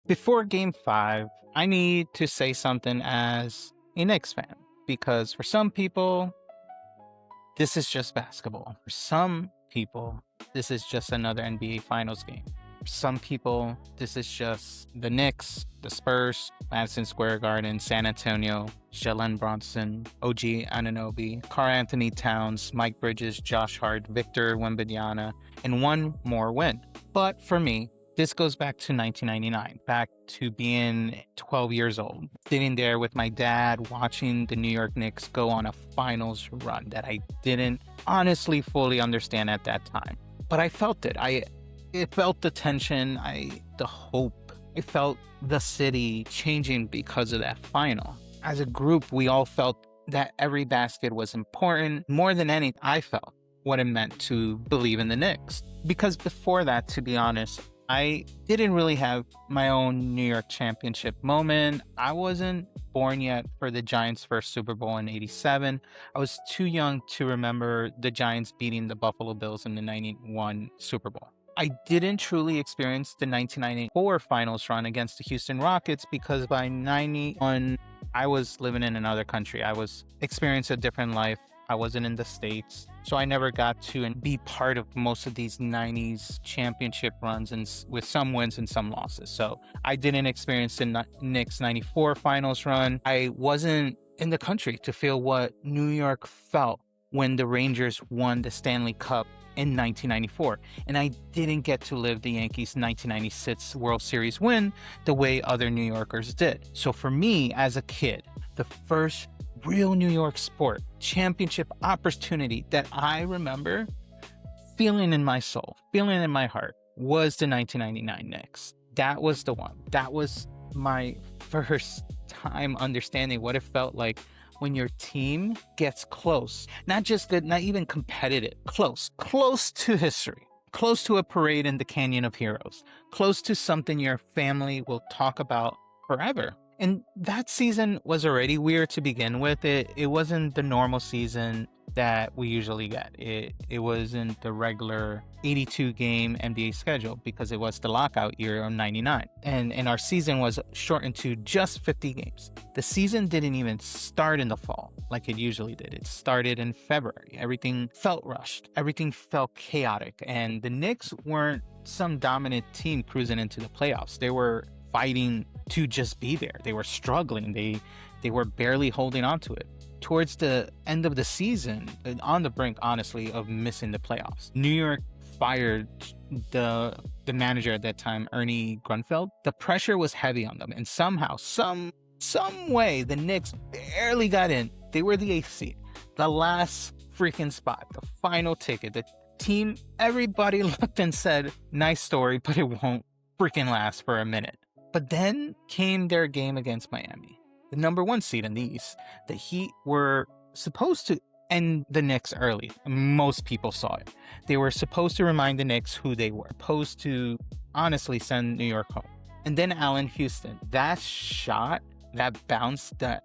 Before game 5, I need to say something as a Knicks fan, because for some people, this is just basketball. For some people, this is just another NBA Finals game. For some people, this is just the Knicks, the Spurs, Madison Square Garden, San Antonio, Jalen Bronson, OG Anunoby, Karl-Anthony Towns, Mike Bridges, Josh Hart, Victor Wembanyama, and one more win. But for me, this goes back to 1999, back to being 12 years old, sitting there with my dad watching the New York Knicks go on a finals run that I didn't honestly fully understand at that time. But I felt it. I felt the tension, the hope. I felt the city changing because of that final. As a group, we all felt that every basket was important. More than anything, I felt what it meant to believe in the Knicks. Because before that, to be honest, I didn't really have my own New York championship moment. I wasn't born yet for the Giants' first Super Bowl in '87. I was too young to remember the Giants beating the Buffalo Bills in the '91 Super Bowl. I didn't truly experience the 1994 finals run against the Houston Rockets because by '91, I was living in another country. I was experiencing a different life. I wasn't in the States. So I never got to be part of most of these 90s championship runs and with some wins and some losses. So I didn't experience the Knicks 94 finals run. I wasn't in the country to feel what New York felt when the Rangers won the Stanley Cup in 1994. And I didn't get to live the Yankees' 1996 World Series win the way other New Yorkers did. So for me as a kid, the first real New York sport championship opportunity that I remember feeling in my soul, feeling in my heart, was the 1999 Knicks. That was the one. That was my first time understanding what it felt like when your team gets close. Not just good, not even competitive, close to history, close to a parade in the Canyon of Heroes, close to something your family will talk about forever. And that season was already weird to begin with. It wasn't the normal season that we usually get. It wasn't the regular 82-game NBA schedule because it was the lockout year of '99. And our season was shortened to just 50 games. The season didn't even start in the fall like it usually did. It started in February. Everything felt rushed. Everything felt chaotic. And the Knicks weren't some dominant team cruising into the playoffs. They were fighting to just be there. They were struggling. They were barely holding on to it. Towards the end of the season, on the brink, honestly, of missing the playoffs, New York fired the manager at that time, Ernie Grunfeld. The pressure was heavy on them, and somehow, some way, the Knicks barely got in. They were the 8th seed, the last freaking spot, the final ticket. The team, everybody looked and said, "Nice story, but it won't freaking last for a minute." But then came their game against Miami, the number 1 seed in the East. The Heat were supposed to end the Knicks early. Most people saw it. They were supposed to remind the Knicks who they were, supposed to honestly send New York home. And then Allan Houston, that shot, that bounce, the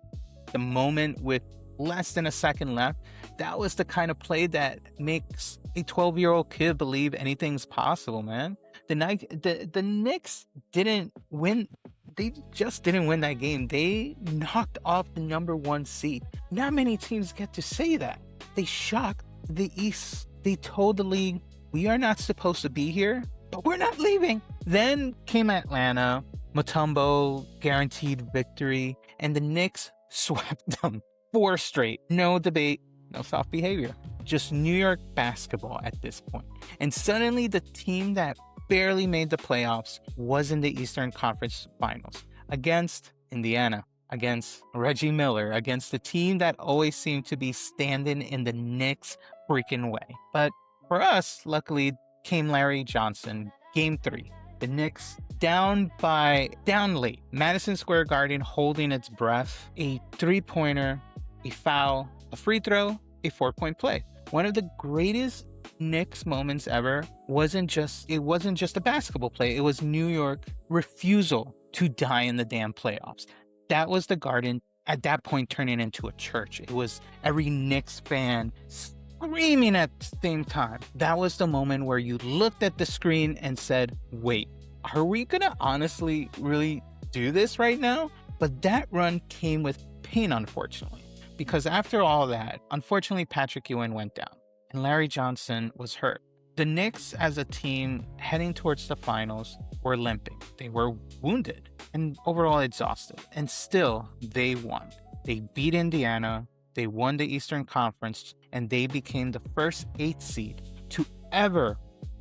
moment with less than a second left, that was the kind of play that makes a 12-year-old kid believe anything's possible, man. The Knicks didn't win. They just didn't win that game. They knocked off the number 1 seed. Not many teams get to say that. They shocked the East. They told the league, we are not supposed to be here, but we're not leaving. Then came Atlanta. Mutombo guaranteed victory, and the Knicks swept them 4 straight. No debate, no soft behavior. Just New York basketball at this point. And suddenly the team that barely made the playoffs was in the Eastern Conference Finals against Indiana, against Reggie Miller, against the team that always seemed to be standing in the Knicks freaking way. But for us, luckily, came Larry Johnson, game 3. The Knicks down late. Madison Square Garden holding its breath. A 3-pointer, a foul, a free throw, a 4-point play. One of the greatest Knicks moments ever wasn't just a basketball play. It was New York refusal to die in the damn playoffs. That was the Garden at that point turning into a church. It was every Knicks fan screaming at the same time. That was the moment where you looked at the screen and said, wait, are we gonna honestly really do this right now? But that run came with pain, unfortunately, because after all that, unfortunately, Patrick Ewing went down and Larry Johnson was hurt. The Knicks, as a team heading towards the finals, were limping. They were wounded and overall exhausted, and still they won. They beat Indiana, they won the Eastern Conference, and they became the first 8th seed to ever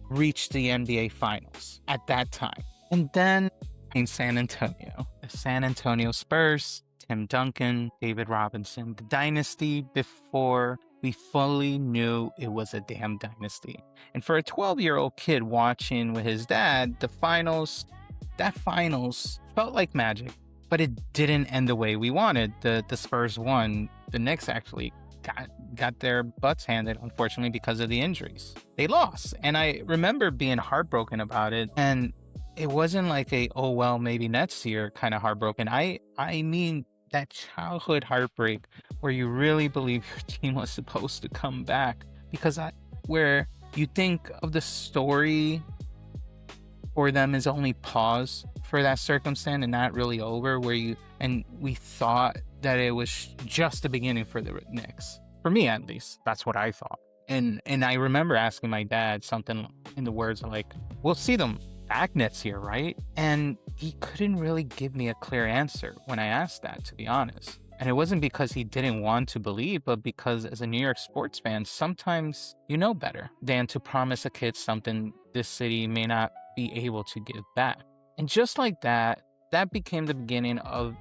reach the NBA Finals at that time. And then in San Antonio, the San Antonio Spurs, Tim Duncan, David Robinson, the dynasty before we fully knew it was a damn dynasty. And for a 12-year-old kid watching with his dad, that finals felt like magic, but it didn't end the way we wanted. The Spurs won. The Knicks actually got their butts handed, unfortunately, because of the injuries. They lost. And I remember being heartbroken about it. And it wasn't like a, oh, well, maybe next year kind of heartbroken. I mean, that childhood heartbreak where you really believe your team was supposed to come back, because where you think of the story for them is only pause for that circumstance and not really over, and we thought that it was just the beginning for the Knicks. For me, at least, that's what I thought. And I remember asking my dad something in the words like, we'll see them back next year, right? And he couldn't really give me a clear answer when I asked that, to be honest. And it wasn't because he didn't want to believe, but because as a New York sports fan, sometimes you know better than to promise a kid something this city may not be able to give back. And just like that became the beginning of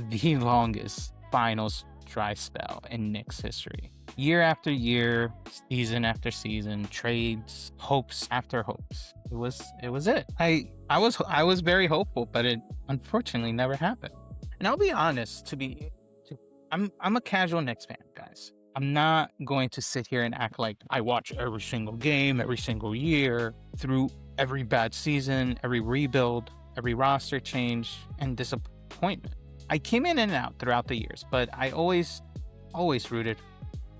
the longest finals dry spell in Knicks history. Year after year, season after season, trades, hopes after hopes. It was it. I was very hopeful, but it unfortunately never happened. And I'll be honest, I'm a casual Knicks fan, guys. I'm not going to sit here and act like I watch every single game, every single year, through every bad season, every rebuild, every roster change, and disappointment. I came in and out throughout the years, but I always rooted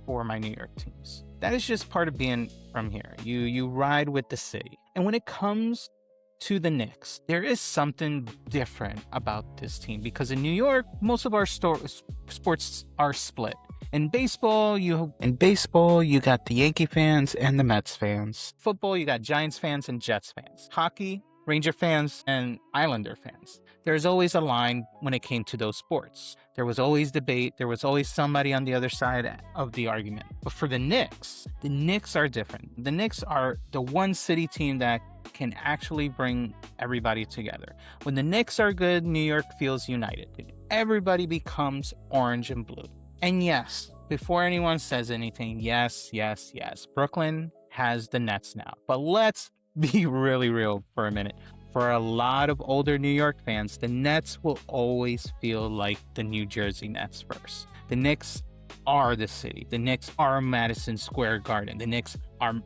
for my New York teams. That is just part of being from here. You ride with the city. And when it comes to the Knicks, there is something different about this team, because in New York, most of our sports are split. In baseball, you got the Yankee fans and the Mets fans. Football, you got Giants fans and Jets fans. Hockey, Ranger fans and Islander fans. There's always a line when it came to those sports. There was always debate. There was always somebody on the other side of the argument. But for the Knicks are different. The Knicks are the one city team that can actually bring everybody together. When the Knicks are good, New York feels united. Everybody becomes orange and blue. And yes, before anyone says anything, yes. Brooklyn has the Nets now. But let's be really real for a minute. For a lot of older New York fans, the Nets will always feel like the New Jersey Nets first. The Knicks are the city. The Knicks are Madison Square Garden. The Knicks are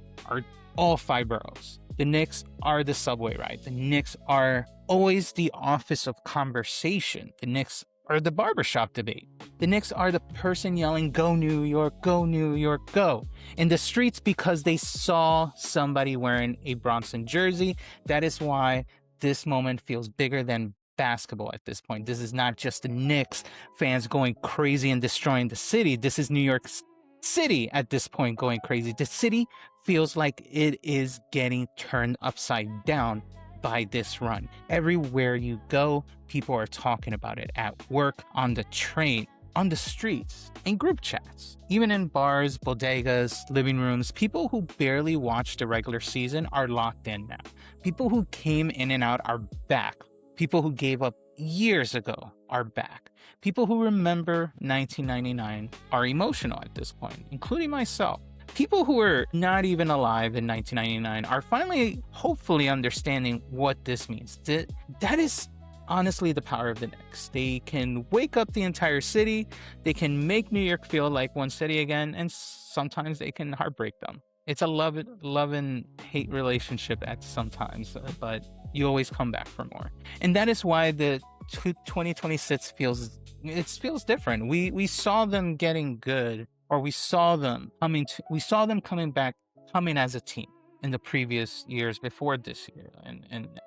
all 5 boroughs. The Knicks are the subway ride. The Knicks are always the office of conversation. The Knicks are the barbershop debate. The Knicks are the person yelling, "Go New York, go New York, go," in the streets because they saw somebody wearing a Bronson jersey. That is why this moment feels bigger than basketball at this point. This is not just the Knicks fans going crazy and destroying the city. This is New York City at this point going crazy. The city feels like it is getting turned upside down by this run. Everywhere you go, people are talking about it, at work, on the train, on the streets, in group chats, even in bars, bodegas, living rooms. People who barely watched the regular season are locked in now. People who came in and out are back. People who gave up years ago are back. People who remember 1999 are emotional at this point, including myself. People who were not even alive in 1999 are finally, hopefully, understanding what this means. That is honestly the power of the Knicks. They can wake up the entire city. They can make New York feel like one city again, and sometimes they can heartbreak them. It's a love and hate relationship at sometimes, but you always come back for more. And that is why the 2026 feels different. We saw them getting good. Or we saw them coming back as a team in the previous years before this year.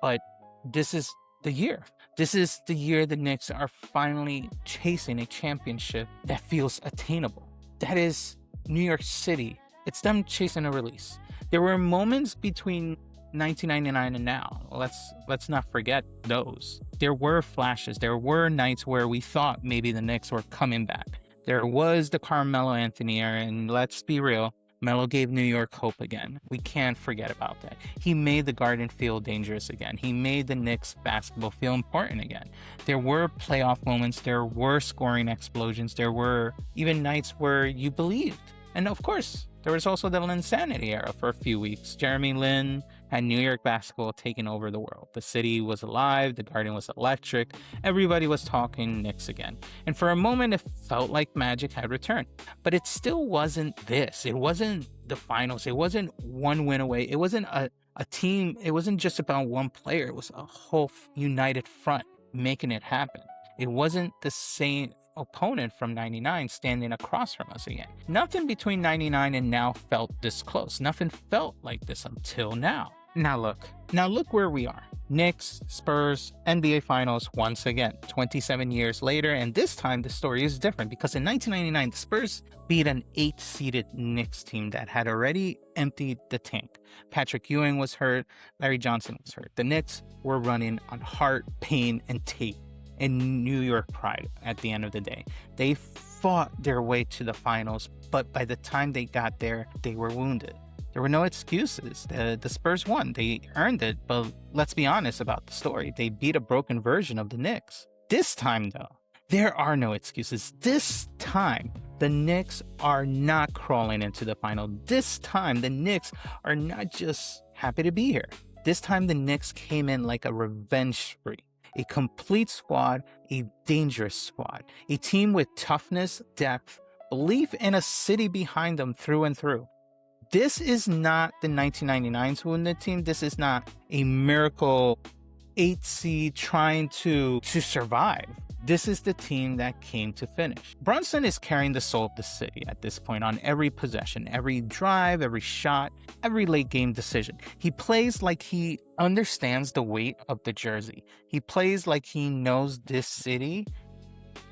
But this is the year. This is the year the Knicks are finally chasing a championship that feels attainable. That is New York City. It's them chasing a release. There were moments between 1999 and now. Let's not forget those. There were flashes. There were nights where we thought maybe the Knicks were coming back. There was the Carmelo-Anthony era, and let's be real, Melo gave New York hope again. We can't forget about that. He made the Garden feel dangerous again. He made the Knicks basketball feel important again. There were playoff moments. There were scoring explosions. There were even nights where you believed. And of course, there was also the Linsanity era for a few weeks. Jeremy Lin had New York basketball taking over the world. The city was alive. The Garden was electric. Everybody was talking Knicks again. And for a moment, it felt like magic had returned. But it still wasn't this. It wasn't the finals. It wasn't one win away. It wasn't a team. It wasn't just about one player. It was a whole united front making it happen. It wasn't the same opponent from 99 standing across from us again. Nothing between 99 and now felt this close. Nothing felt like this until now. Now look where we are. Knicks, Spurs, NBA Finals once again, 27 years later, and this time the story is different because in 1999, the Spurs beat an 8-seeded Knicks team that had already emptied the tank. Patrick Ewing was hurt, Larry Johnson was hurt. The Knicks were running on heart, pain, and tape and New York pride at the end of the day. They fought their way to the finals, but by the time they got there, they were wounded. There were no excuses. The Spurs won. They earned it, but let's be honest about the story. They beat a broken version of the Knicks. This time, though, there are no excuses. This time, the Knicks are not crawling into the final. This time, the Knicks are not just happy to be here. This time, the Knicks came in like a revenge spree. A complete squad, a dangerous squad, a team with toughness, depth, belief in a city behind them through and through. This is not the 1999's wounded team. This is not a miracle 8 seed trying to survive. This is the team that came to finish. Brunson is carrying the soul of the city at this point on every possession, every drive, every shot, every late game decision. He plays like he understands the weight of the jersey. He plays like he knows this city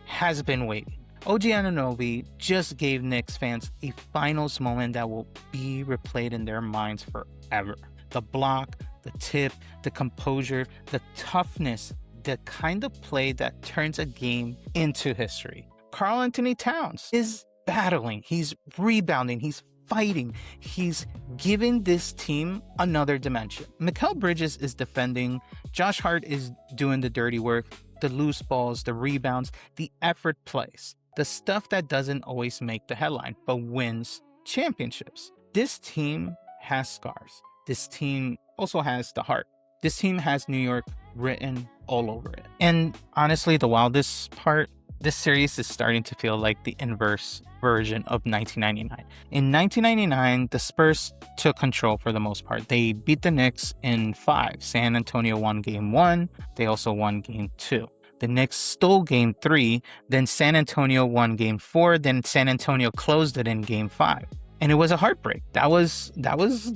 has been waiting. OG Anunoby just gave Knicks fans a finals moment that will be replayed in their minds forever. The block, the tip, the composure, the toughness, the kind of play that turns a game into history. Karl-Anthony Towns is battling, he's rebounding, he's fighting, he's giving this team another dimension. Mikal Bridges is defending, Josh Hart is doing the dirty work, the loose balls, the rebounds, the effort plays. The stuff that doesn't always make the headline, but wins championships. This team has scars. This team also has the heart. This team has New York written all over it. And honestly, the wildest part, this series is starting to feel like the inverse version of 1999. In 1999, the Spurs took control for the most part. They beat the Knicks in 5. San Antonio won game 1. They also won game 2. The Knicks stole game 3, then San Antonio won game 4, then San Antonio closed it in game 5. And it was a heartbreak. That was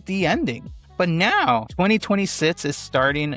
the ending. But now, 2026 is staring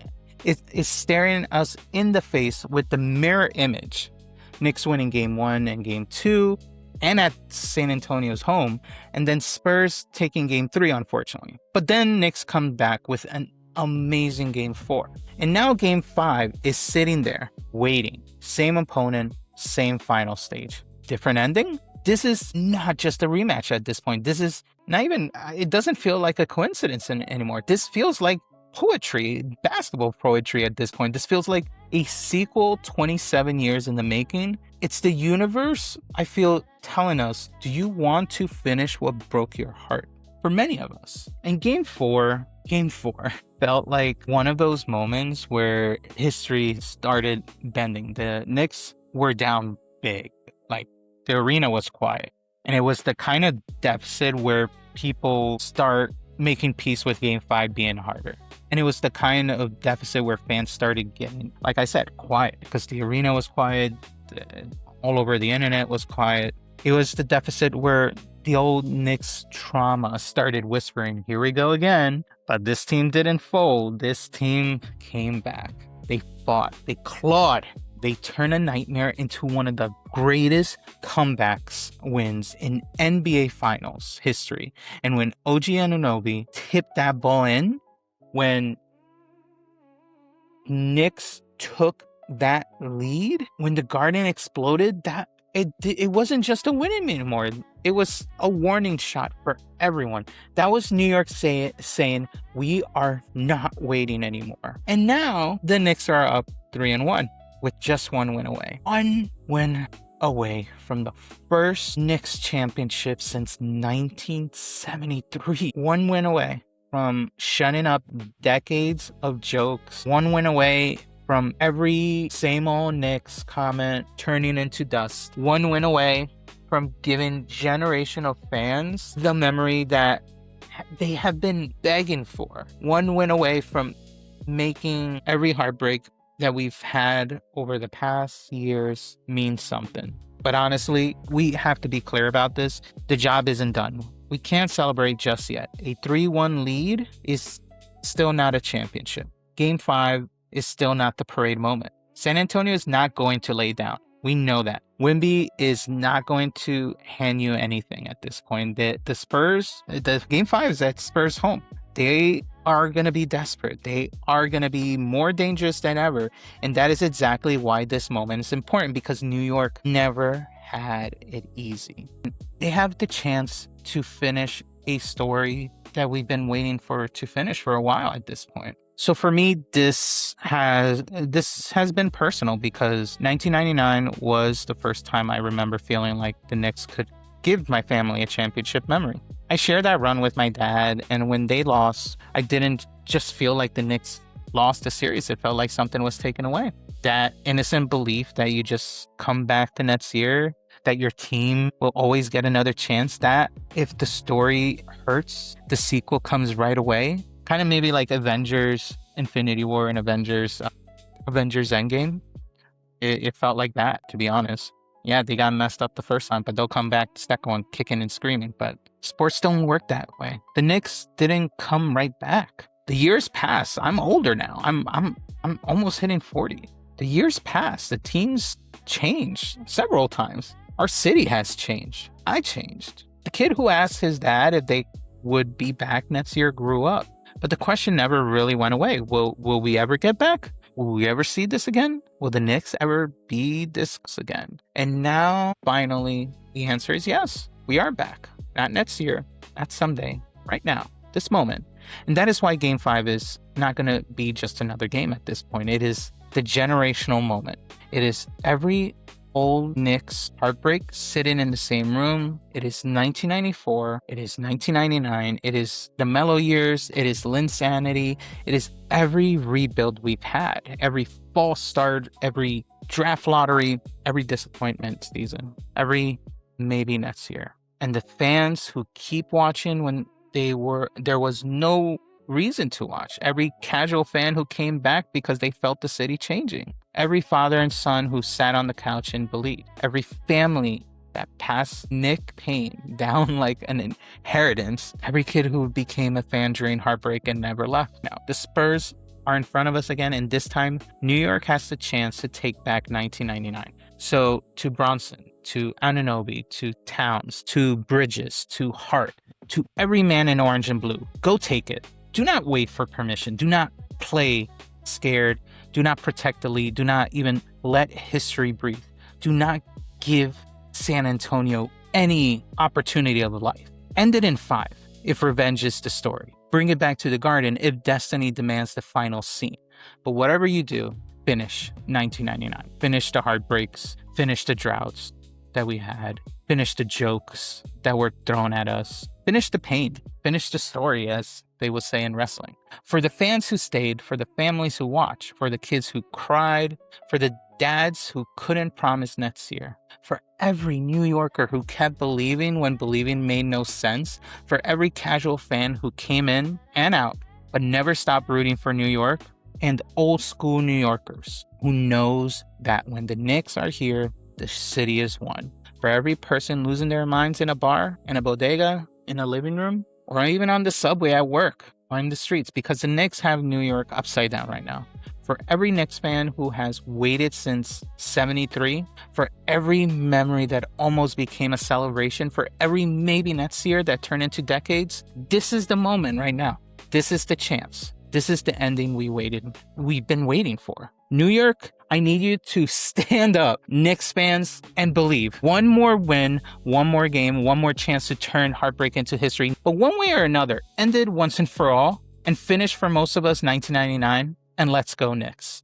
us in the face with the mirror image. Knicks winning game 1 and game 2, and at San Antonio's home, and then Spurs taking game 3, unfortunately. But then Knicks come back with an amazing game 4. And now game 5 is sitting there, waiting. Same opponent, same final stage. Different ending? This is not just a rematch at this point. This is not even, it doesn't feel like a coincidence anymore. This feels like poetry, basketball poetry at this point. This feels like a sequel 27 years in the making. It's the universe, I feel, telling us, do you want to finish what broke your heart? For many of us. And game 4 felt like one of those moments where history started bending. The Knicks were down big. Like, the arena was quiet. And it was the kind of deficit where people start making peace with game 5 being harder. And it was the kind of deficit where fans started getting, like I said, quiet. Because the arena was quiet. All over the internet was quiet. It was the deficit where the old Knicks trauma started whispering, here we go again. But this team didn't fold. This team came back. They fought. They clawed. They turned a nightmare into one of the greatest comebacks wins in NBA Finals history. And when OG Anunoby tipped that ball in, when Knicks took that lead, when the Garden exploded, that it wasn't just a win anymore. It was a warning shot for everyone. That was New York saying, we are not waiting anymore. And now the Knicks are up 3-1 with just one win away. One win away from the first Knicks championship since 1973. One win away from shutting up decades of jokes. One win away from every same old Knicks comment turning into dust. One win away from giving generational fans the memory that they have been begging for. One win away from making every heartbreak that we've had over the past years mean something. But honestly, we have to be clear about this. The job isn't done. We can't celebrate just yet. A 3-1 lead is still not a championship. Game 5 is still not the parade moment. San Antonio is not going to lay down. We know that. Wemby is not going to hand you anything at this point. The Spurs, the Game 5 is at Spurs home. They are going to be desperate. They are going to be more dangerous than ever. And that is exactly why this moment is important, because New York never had it easy. They have the chance to finish a story that we've been waiting for to finish for a while at this point. So for me, this has been personal, because 1999 was the first time I remember feeling like the Knicks could give my family a championship memory. I shared that run with my dad, and when they lost, I didn't just feel like the Knicks lost the series. It felt like something was taken away. That innocent belief that you just come back the next year, that your team will always get another chance, that if the story hurts, the sequel comes right away. Kind of maybe like Avengers Infinity War and Avengers Endgame. It felt like that, to be honest. Yeah, they got messed up the first time, but they'll come back the second one kicking and screaming. But sports don't work that way. The Knicks didn't come right back. The years pass. I'm older now. I'm almost hitting 40. The years pass. The teams changed several times. Our city has changed. I changed. The kid who asked his dad if they would be back next year grew up. But the question never really went away. Will we ever get back? Will we ever see this again? Will the Knicks ever be this again? And now, finally, the answer is yes. We are back. Not next year. Not someday. Right now. This moment. And that is why Game 5 is not going to be just another game at this point. It is the generational moment. It is every old Knicks heartbreak sitting in the same room. It is 1994. It is 1999. It is the Melo years. It is Linsanity. It is every rebuild we've had, every false start, every draft lottery, every disappointment season, every maybe next year. And the fans who keep watching when there was no reason to watch. Every casual fan who came back because they felt the city changing. Every father and son who sat on the couch and believed. Every family that passed Nick Payne down like an inheritance. Every kid who became a fan during Heartbreak and never left. Now, the Spurs are in front of us again, and this time, New York has the chance to take back 1999. So, to Bronson, to Anunoby, to Towns, to Bridges, to Hart, to every man in orange and blue, go take it. Do not wait for permission. Do not play scared. Do not protect the lead. Do not even let history breathe. Do not give San Antonio any opportunity of life. End it in 5 if revenge is the story. Bring it back to the Garden if destiny demands the final scene. But whatever you do, finish 1999. Finish the heartbreaks. Finish the droughts that we had. Finish the jokes that were thrown at us. Finish the pain. Finish the story, as they would say in wrestling. For the fans who stayed, for the families who watched, for the kids who cried, for the dads who couldn't promise next year, for every New Yorker who kept believing when believing made no sense, for every casual fan who came in and out but never stopped rooting for New York, and old school New Yorkers who knows that when the Knicks are here, the city is won. For for every person losing their minds in a bar, in a bodega, in a living room, or even on the subway at work or in the streets, because the Knicks have New York upside down right now. For every Knicks fan who has waited since 73, for every memory that almost became a celebration, for every maybe next year that turned into decades, this is the moment right now. This is the chance. This is the ending we've been waiting for. New York, I need you to stand up, Knicks fans, and believe. One more win, one more game, one more chance to turn Heartbreak into history. But one way or another, ended once and for all, and finished for most of us 1999, and let's go Knicks.